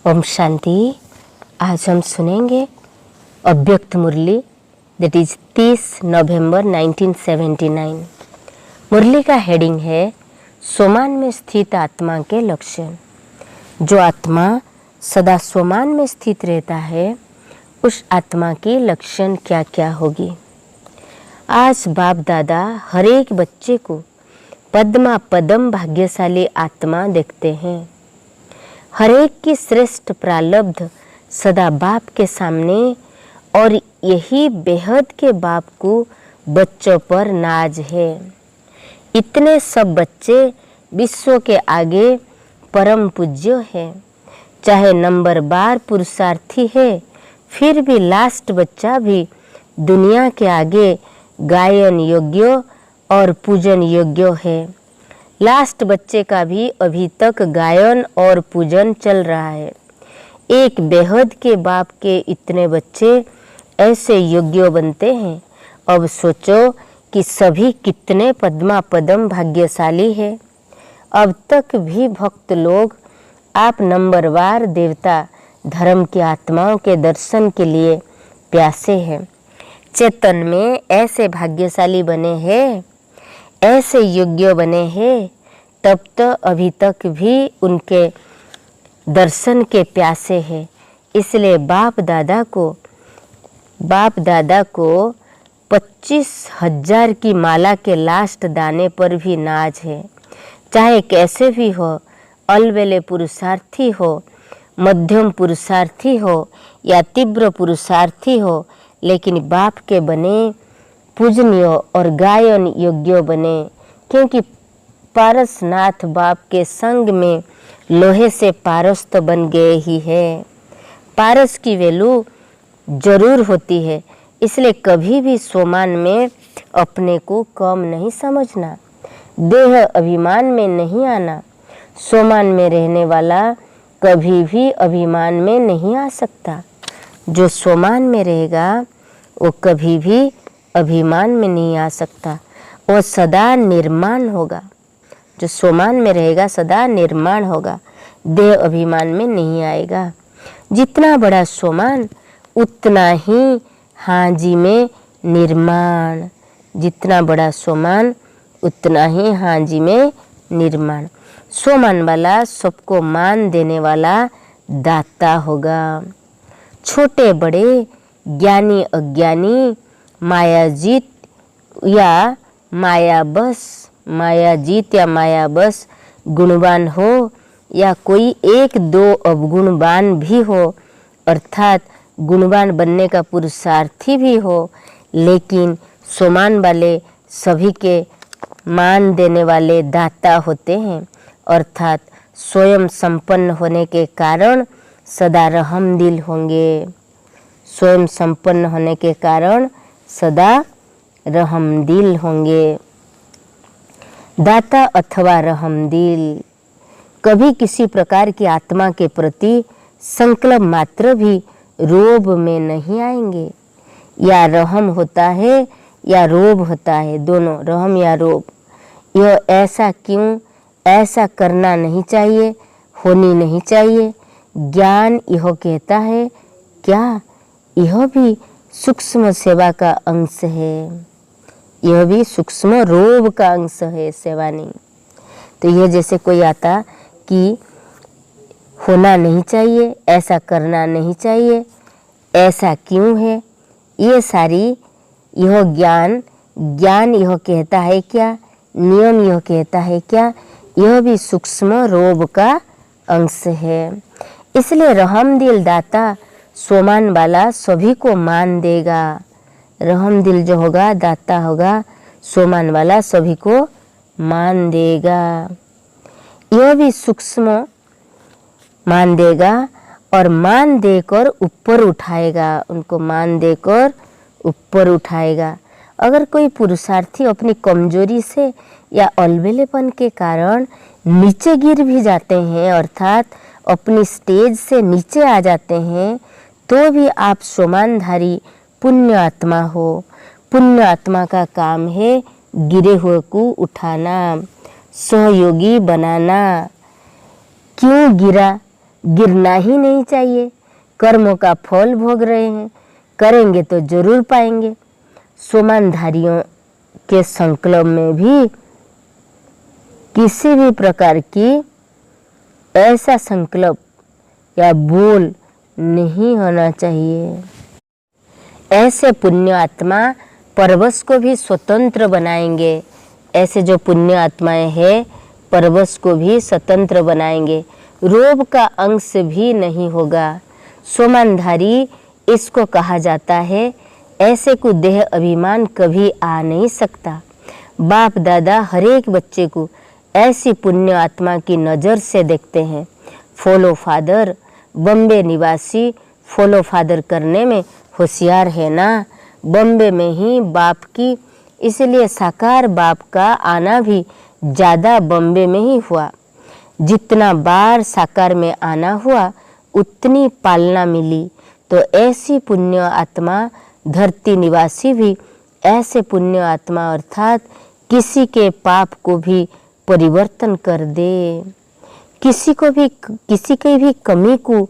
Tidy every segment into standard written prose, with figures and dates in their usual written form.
ओम शांति। आज हम सुनेंगे अव्यक्त मुरली, दैट इज 30 नवंबर 1979। मुरली का हेडिंग है सोमान में स्थित आत्मा के लक्षण। जो आत्मा सदा सोमान में स्थित रहता है, उस आत्मा की लक्षण क्या क्या होगी। आज बाप दादा हर एक बच्चे को पद्मा पदम भाग्यशाली आत्मा देखते हैं। हर एक की श्रेष्ठ प्रारब्ध सदा बाप के सामने, और यही बेहद के बाप को बच्चों पर नाज है। इतने सब बच्चे विश्व के आगे परम पूज्य है। चाहे नंबर बार पुरुषार्थी है, फिर भी लास्ट बच्चा भी दुनिया के आगे गायन योग्य और पूजन योग्य है। लास्ट बच्चे का भी अभी तक गायन और पूजन चल रहा है। एक बेहद के बाप के इतने बच्चे ऐसे योग्य बनते हैं। अब सोचो कि सभी कितने पद्मा पदम भाग्यशाली है। अब तक भी भक्त लोग आप नंबरवार देवता धर्म की आत्माओं के दर्शन के लिए प्यासे हैं। चेतन में ऐसे भाग्यशाली बने हैं, ऐसे योग्य बने हैं, तब तो अभी तक भी उनके दर्शन के प्यासे हैं। इसलिए बाप दादा को 25,000 की माला के लास्ट दाने पर भी नाज है। चाहे कैसे भी हो, अलवेले पुरुषार्थी हो, मध्यम पुरुषार्थी हो या तीव्र पुरुषार्थी हो, लेकिन बाप के बने, पूजनीय और गायन योग्य बने। क्योंकि पारसनाथ बाप के संग में लोहे से पारस तो बन गए ही है। पारस की वैल्यू जरूर होती है। इसलिए कभी भी सोमान में अपने को कम नहीं समझना, देह अभिमान में नहीं आना। सोमान में रहने वाला कभी भी अभिमान में नहीं आ सकता। जो सोमान में रहेगा वो कभी भी अभिमान में नहीं आ सकता। वो सदा निर्माण होगा। जो सोमान में रहेगा सदा निर्माण होगा, देह अभिमान में नहीं आएगा। जितना बड़ा सोमान उतना ही हाजी में निर्माण। जितना बड़ा सोमान उतना ही हाजी में निर्माण। सोमान वाला सबको मान देने वाला दाता होगा। छोटे बड़े, ज्ञानी अज्ञानी, मायाजीत या मायाबस गुणवान हो या कोई एक दो अवगुणवान भी हो, अर्थात गुणवान बनने का पुरुषार्थी भी हो, लेकिन सोमान वाले सभी के मान देने वाले दाता होते हैं। अर्थात स्वयं संपन्न होने के कारण सदा रहमदिल होंगे। स्वयं संपन्न होने के कारण सदा रहमदिल होंगे। दाता अथवा रहमदिल कभी किसी प्रकार की आत्मा के प्रति संकल्प मात्र भी रोब में नहीं आएंगे। या रहम होता है या रोब होता है, दोनों, रहम या रोब। यह ऐसा क्यों, ऐसा करना नहीं चाहिए, होनी नहीं चाहिए। ज्ञान यह कहता है क्या, यह भी सूक्ष्म सेवा का अंश है। यह भी सूक्ष्म रोब का अंश है, सेवा नहीं। तो यह जैसे कोई आता कि होना नहीं चाहिए, ऐसा करना नहीं चाहिए, ऐसा क्यों है, ये सारी यह ज्ञान यह कहता है क्या, नियम यह कहता है क्या, यह भी सूक्ष्म रोब का अंश है। इसलिए रहमदिल दाता सोमान वाला सभी को मान देगा। रहमदिल जो होगा, दाता होगा, सोमान वाला सभी को मान देगा। यह भी सूक्ष्म मान देगा और मान देकर ऊपर उठाएगा। उनको मान देकर ऊपर उठाएगा। अगर कोई पुरुषार्थी अपनी कमजोरी से या अलबेलेपन के कारण नीचे गिर भी जाते हैं, अर्थात अपनी स्टेज से नीचे आ जाते हैं, तो भी आप सोमानधारी पुण्य आत्मा हो। पुण्य आत्मा का काम है गिरे हुए को उठाना, सहयोगी बनाना। क्यों गिरा, गिरना ही नहीं चाहिए। कर्मों का फल भोग रहे हैं, करेंगे तो जरूर पाएंगे। सोमानधारियों के संकल्प में भी किसी भी प्रकार की ऐसा संकल्प या बोल नहीं होना चाहिए। ऐसे पुण्य आत्मा परवश को भी स्वतंत्र बनाएंगे। ऐसे जो पुण्य आत्माएं हैं परवश को भी स्वतंत्र बनाएंगे। रोब का अंश भी नहीं होगा। सोमानधारी इसको कहा जाता है। ऐसे को देह अभिमान कभी आ नहीं सकता। बाप दादा हर एक बच्चे को ऐसी पुण्य आत्मा की नज़र से देखते हैं। फॉलो फादर, बम्बे निवासी फॉलो फादर करने में होशियार है ना। बम्बे में ही बाप की, इसलिए साकार बाप का आना भी ज़्यादा बम्बे में ही हुआ। जितना बार साकार में आना हुआ उतनी पालना मिली। तो ऐसी पुण्य आत्मा धरती निवासी भी ऐसे पुण्य आत्मा अर्थात किसी के पाप को भी परिवर्तन कर दे। किसी की भी कमी को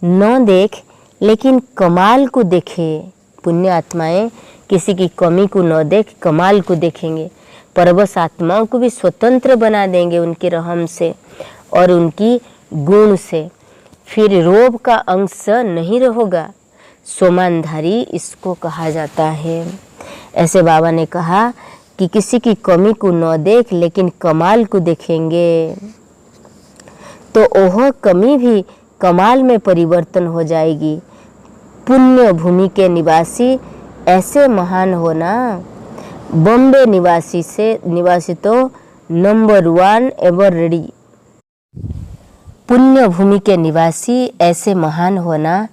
न देख लेकिन कमाल को देखे। पुण्य आत्माएं किसी की कमी को न देख कमाल को देखेंगे। परवश आत्माओं को भी स्वतंत्र बना देंगे उनके रहम से और उनकी गुण से। फिर रोब का अंश नहीं रहेगा। सोमानधारी इसको कहा जाता है। ऐसे बाबा ने कहा कि किसी की कमी को न देख लेकिन कमाल को देखेंगे तो वह कमी भी कमाल में परिवर्तन हो जाएगी। पुण्य भूमि के निवासी ऐसे महान होना। बॉम्बे निवासी तो नंबर 1 एवर रेडी। पुण्य भूमि के निवासी ऐसे महान होना।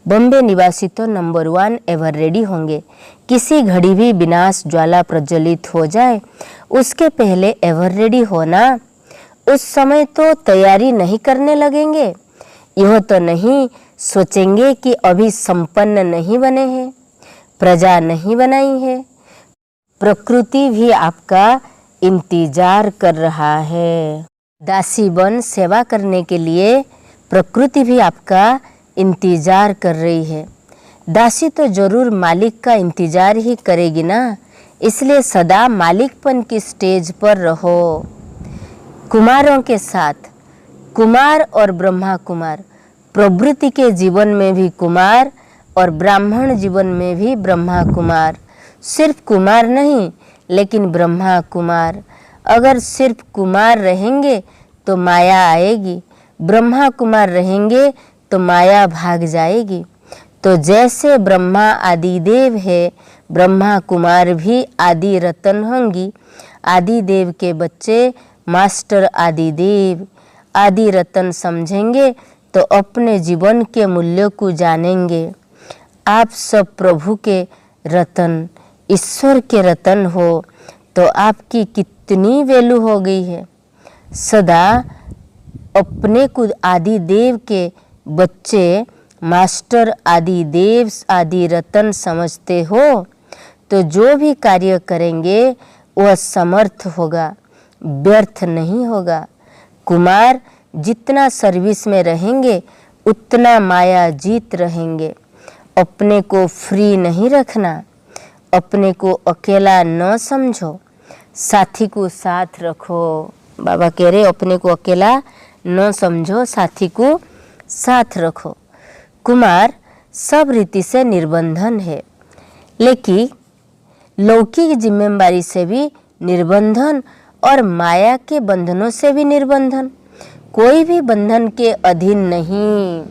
बॉम्बे निवासी तो नंबर 1 एवर रेडी होंगे। किसी घड़ी भी विनाश ज्वाला प्रज्वलित हो जाए उसके पहले एवर रेडी होना। उस समय तो तैयारी नहीं करने लगेंगे। यह तो नहीं सोचेंगे कि अभी संपन्न नहीं बने हैं, प्रजा नहीं बनाई है। प्रकृति भी आपका इंतजार कर रहा है। दासी बन सेवा करने के लिए प्रकृति भी आपका इंतजार कर रही है। दासी तो जरूर मालिक का इंतजार ही करेगी ना। इसलिए सदा मालिकपन की स्टेज पर रहो। कुमारों के साथ कुमार और ब्रह्मा कुमार, प्रवृत्ति के जीवन में भी कुमार और ब्राह्मण जीवन में भी ब्रह्मा कुमार। सिर्फ कुमार नहीं लेकिन ब्रह्मा कुमार। अगर सिर्फ कुमार रहेंगे तो माया आएगी, ब्रह्मा कुमार रहेंगे तो माया भाग जाएगी। तो जैसे ब्रह्मा आदि देव है, ब्रह्मा कुमार भी आदि रतन होंगी। आदि देव के बच्चे मास्टर आदि देव आदि रतन समझेंगे तो अपने जीवन के मूल्यों को जानेंगे। आप सब प्रभु के रतन, ईश्वर के रतन हो तो आपकी कितनी वैल्यू हो गई है। सदा अपने को आदि देव के बच्चे मास्टर आदि देव आदि रतन समझते हो तो जो भी कार्य करेंगे वह समर्थ होगा, व्यर्थ नहीं होगा। कुमार जितना सर्विस में रहेंगे उतना माया जीत रहेंगे। अपने को फ्री नहीं रखना, अपने को अकेला न समझो, साथी को साथ रखो। बाबा कह रहे अपने को अकेला न समझो, साथी को साथ रखो। कुमार सब रीति से निर्बंधन है, लेकिन लौकिक जिम्मेदारी से भी निर्बंधन और माया के बंधनों से भी निर्बंधन। कोई भी बंधन के अधीन नहीं।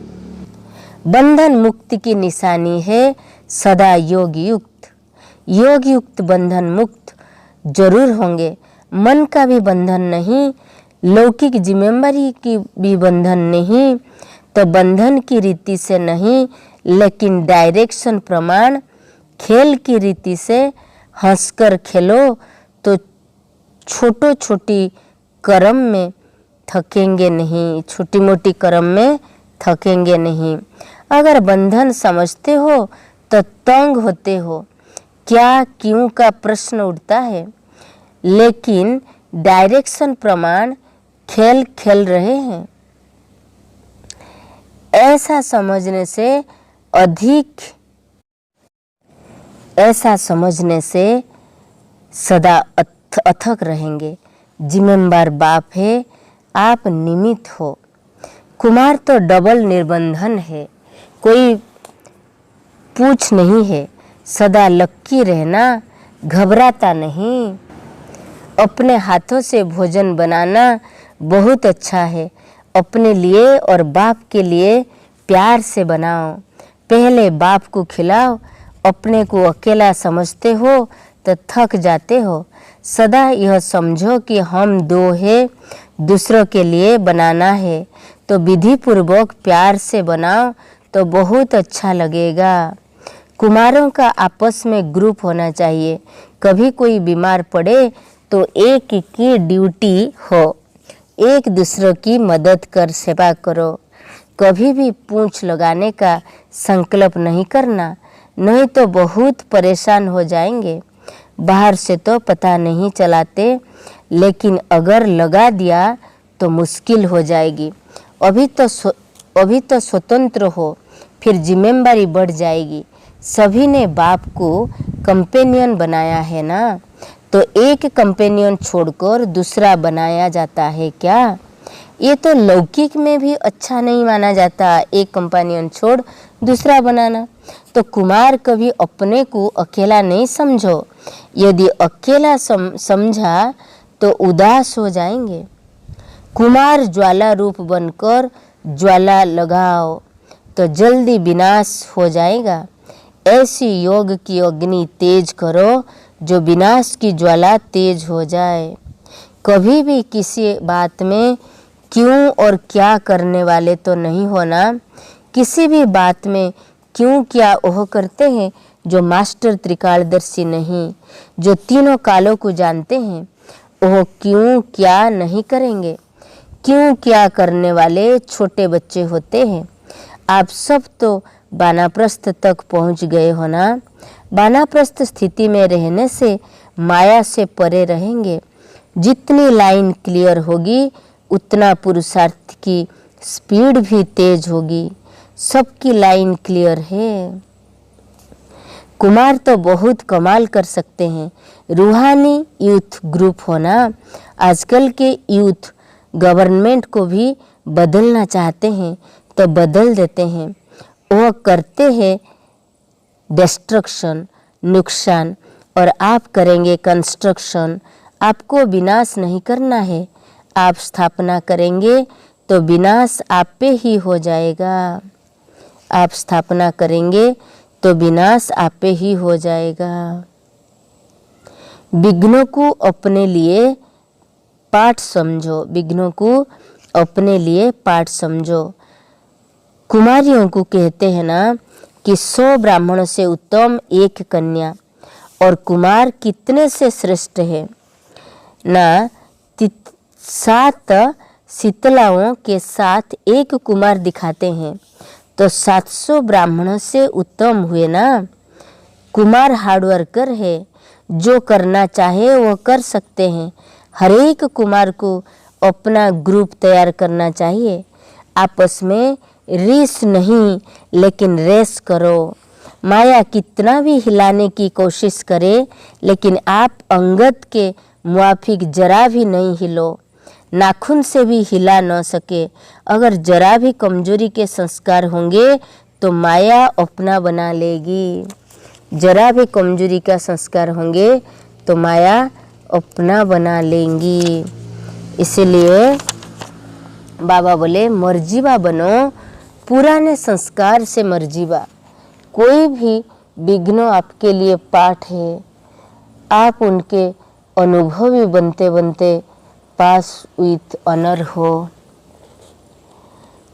बंधन मुक्ति की निशानी है सदा योग युक्त बंधन मुक्त जरूर होंगे। मन का भी बंधन नहीं, लौकिक जिम्मेदारी की भी बंधन नहीं। तो बंधन की रीति से नहीं लेकिन डायरेक्शन प्रमाण खेल की रीति से हंसकर खेलो तो छोटो छोटी कर्म में थकेंगे नहीं, छोटी मोटी कर्म में थकेंगे नहीं। अगर बंधन समझते हो तो तंग होते हो, क्या क्यों का प्रश्न उठता है। लेकिन डायरेक्शन प्रमाण खेल खेल रहे हैं। ऐसा समझने से सदा अथक रहेंगे। जिम्मेदार बाप है, आप निमित्त हो। कुमार तो डबल निर्बंधन है, कोई पूछ नहीं है। सदा लक्की रहना, घबराता नहीं। अपने हाथों से भोजन बनाना बहुत अच्छा है। अपने लिए और बाप के लिए प्यार से बनाओ। पहले बाप को खिलाओ। अपने को अकेला समझते हो तो थक जाते हो। सदा यह समझो कि हम दो हैं, दूसरों के लिए बनाना है। तो विधि पूर्वक प्यार से बनाओ तो बहुत अच्छा लगेगा। कुमारों का आपस में ग्रुप होना चाहिए। कभी कोई बीमार पड़े तो एक की ड्यूटी हो, एक दूसरों की मदद कर सेवा करो। कभी भी पूंछ लगाने का संकल्प नहीं करना, नहीं तो बहुत परेशान हो जाएंगे। बाहर से तो पता नहीं चलाते, लेकिन अगर लगा दिया तो मुश्किल हो जाएगी। अभी तो स्वतंत्र हो, फिर जिम्मेदारी बढ़ जाएगी। सभी ने बाप को कंपेनियन बनाया है ना, तो एक कंपेनियन छोड़कर दूसरा बनाया जाता है क्या? ये तो लौकिक में भी अच्छा नहीं माना जाता, एक कंपेनियन छोड़ दूसरा बनाना। तो कुमार कभी अपने को अकेला नहीं समझो। यदि अकेला समझा तो उदास हो जाएंगे। कुमार ज्वाला रूप बनकर ज्वाला लगाओ तो जल्दी विनाश हो जाएगा। ऐसी योग की अग्नि तेज करो जो विनाश की ज्वाला तेज हो जाए। कभी भी किसी बात में क्यों और क्या करने वाले तो नहीं होना। किसी भी बात में क्यों क्या वह करते हैं जो मास्टर त्रिकालदर्शी नहीं, जो तीनों कालों को जानते हैं, वह क्यों क्या नहीं करेंगे। क्यों क्या करने वाले छोटे बच्चे होते हैं। आप सब तो वानप्रस्थ तक पहुंच गए हो ना। वानप्रस्थ स्थिति में रहने से माया से परे रहेंगे। जितनी लाइन क्लियर होगी उतना पुरुषार्थ की स्पीड भी तेज होगी। सबकी लाइन क्लियर है। कुमार तो बहुत कमाल कर सकते हैं। रूहानी यूथ ग्रुप होना। आजकल के यूथ गवर्नमेंट को भी बदलना चाहते हैं तो बदल देते हैं। वह करते हैं डिस्ट्रक्शन, नुकसान, और आप करेंगे कंस्ट्रक्शन। आपको विनाश नहीं करना है। आप स्थापना करेंगे तो विनाश आप पे ही हो जाएगा। आप स्थापना करेंगे तो विनाश आप पे ही हो जाएगा। विघ्नों को अपने लिए पाठ समझो। विघ्नों को अपने लिए पाठ समझो। कुमारियों को कहते हैं ना कि 100 ब्राह्मणों से उत्तम एक कन्या, और कुमार कितने से श्रेष्ठ है ना। 7 शीतलाओं के साथ एक कुमार दिखाते हैं तो 700 ब्राह्मणों से उत्तम हुए ना। कुमार हार्डवर्कर है, जो करना चाहे वो कर सकते हैं। हर एक कुमार को अपना ग्रुप तैयार करना चाहिए। आपस में रेस नहीं, लेकिन रेस करो। माया कितना भी हिलाने की कोशिश करे, लेकिन आप अंगद के मुआफिक जरा भी नहीं हिलो। नाखून से भी हिला न सके। अगर जरा भी कमजोरी के संस्कार होंगे तो माया अपना बना लेगी। जरा भी कमजोरी का संस्कार होंगे तो माया अपना बना लेंगी। इसलिए बाबा बोले मर्जीबा बनो, पुराने संस्कार से मर्जीबा। कोई भी विघ्न आपके लिए पाठ है। आप उनके अनुभवी बनते बनते पास विथ ऑनर हो।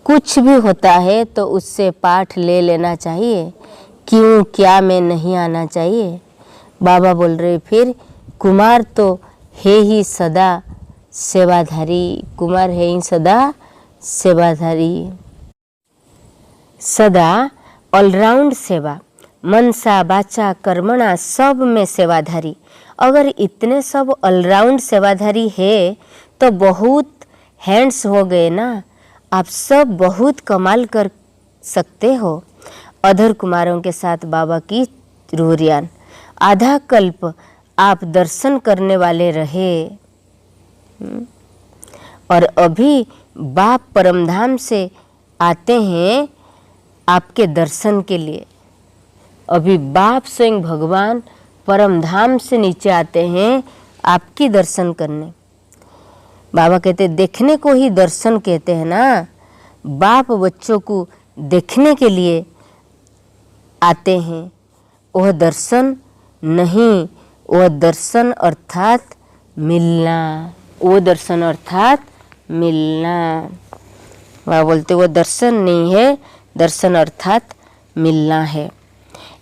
कुछ भी होता है तो उससे पाठ ले लेना चाहिए। क्यों क्या में नहीं आना चाहिए। बाबा बोल रहे फिर कुमार तो है ही सदा सेवाधारी। कुमार है ही सदा सेवाधारी। सदा ऑलराउंड सेवा, मनसा वाचा कर्मणा सब में सेवाधारी। अगर इतने सब ऑलराउंड सेवाधारी है तो बहुत हैंड्स हो गए ना। आप सब बहुत कमाल कर सकते हो। अधर कुमारों के साथ बाबा की रूहरियान। आधा कल्प आप दर्शन करने वाले रहे और अभी बाप परमधाम से आते हैं आपके दर्शन के लिए। अभी बाप स्वयं भगवान परमधाम से नीचे आते हैं आपकी दर्शन करने। बाबा कहते देखने को ही दर्शन कहते हैं ना। बाप बच्चों को देखने के लिए आते हैं, वह दर्शन नहीं, वह दर्शन अर्थात मिलना। वो दर्शन अर्थात मिलना। वह बोलते वो दर्शन नहीं है, दर्शन अर्थात मिलना है।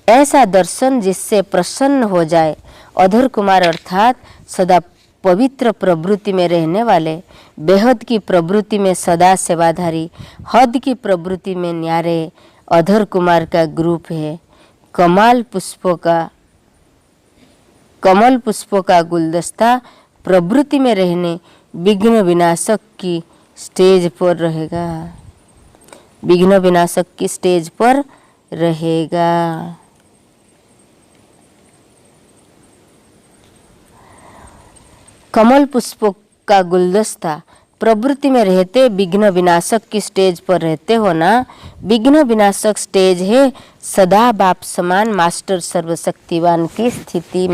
ऐसा दर्शन जिससे प्रसन्न हो जाए। अधर कुमार अर्थात सदा पवित्र प्रवृत्ति में रहने वाले, बेहद की प्रवृत्ति में सदा सेवाधारी, हद की प्रवृत्ति में न्यारे अधर कुमार का ग्रुप है। कमल पुष्पों का गुलदस्ता प्रवृत्ति में रहने विघ्न विनाशक की स्टेज पर रहेगा। विघ्न विनाशक की स्टेज पर रहेगा। कमल पुष्पों का गुलदस्ता प्रवृत्ति में रहते विघ्न विनाशक की स्टेज पर रहते हो ना। विघ्न विनाशक स्टेज है सदा बाप समान मास्टर सर्वशक्तिवान की स्थिति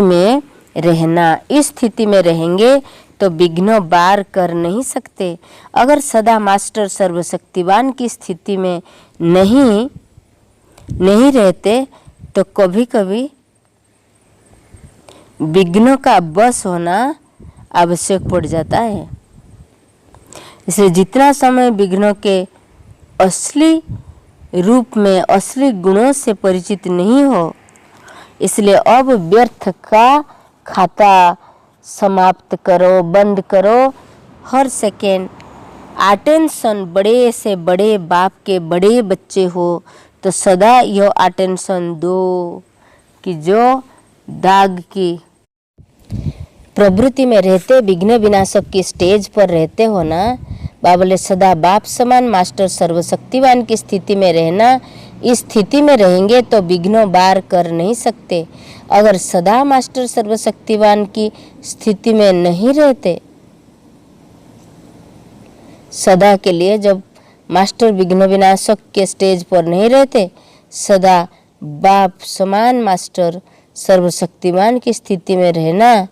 में रहना। इस स्थिति में रहेंगे तो विघ्न बार कर नहीं सकते। अगर सदा मास्टर सर्वशक्तिवान की स्थिति में नहीं रहते तो कभी कभी विघ्नों का बस होना आवश्यक पड़ जाता है। इसलिए जितना समय विघ्नों के असली रूप में, असली गुणों से परिचित नहीं हो, इसलिए अब व्यर्थ का खाता समाप्त करो, बंद करो। हर सेकेंड अटेंशन बड़े से बड़े बाप के बड़े बच्चे हो तो सदा यह अटेंशन दो कि जो दाग की प्रवृत्ति में रहते विघ्न विनाशक की स्टेज पर रहते हो ना। बाबले सदा बाप समान मास्टर सर्वशक्तिवान की स्थिति में रहना। इस स्थिति में रहेंगे तो विघ्नों बार कर नहीं सकते। अगर सदा मास्टर सर्वशक्तिवान की स्थिति में नहीं रहते, सदा के लिए जब मास्टर विघ्न विनाशक के स्टेज पर नहीं रहते, सदा बाप समान मास्टर सर्वशक्तिवान की स्थिति में रहना।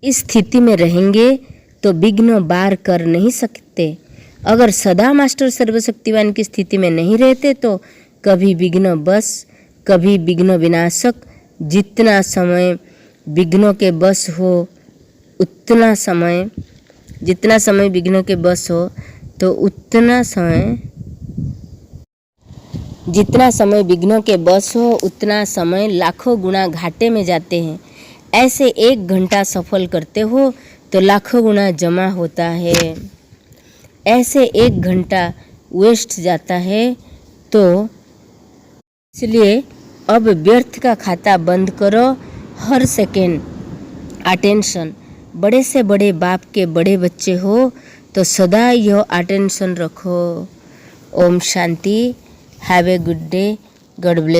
इस स्थिति में रहेंगे तो विघ्न बार कर नहीं सकते। अगर सदा मास्टर सर्वशक्तिवान की स्थिति में नहीं रहते तो कभी विघ्न बस, कभी विघ्न विनाशक। जितना समय विघ्नों के बस हो उतना समय, जितना समय विघ्नों के बस हो तो उतना समय, जितना समय विघ्नों के बस हो उतना समय लाखों गुना घाटे में जाते हैं। ऐसे 1 घंटा सफल करते हो तो लाखों गुना जमा होता है। ऐसे 1 घंटा वेस्ट जाता है। तो इसलिए अब व्यर्थ का खाता बंद करो। हर सेकेंड अटेंशन, बड़े से बड़े बाप के बड़े बच्चे हो तो सदा यह अटेंशन रखो। ओम शांति। Have a good day. God bless.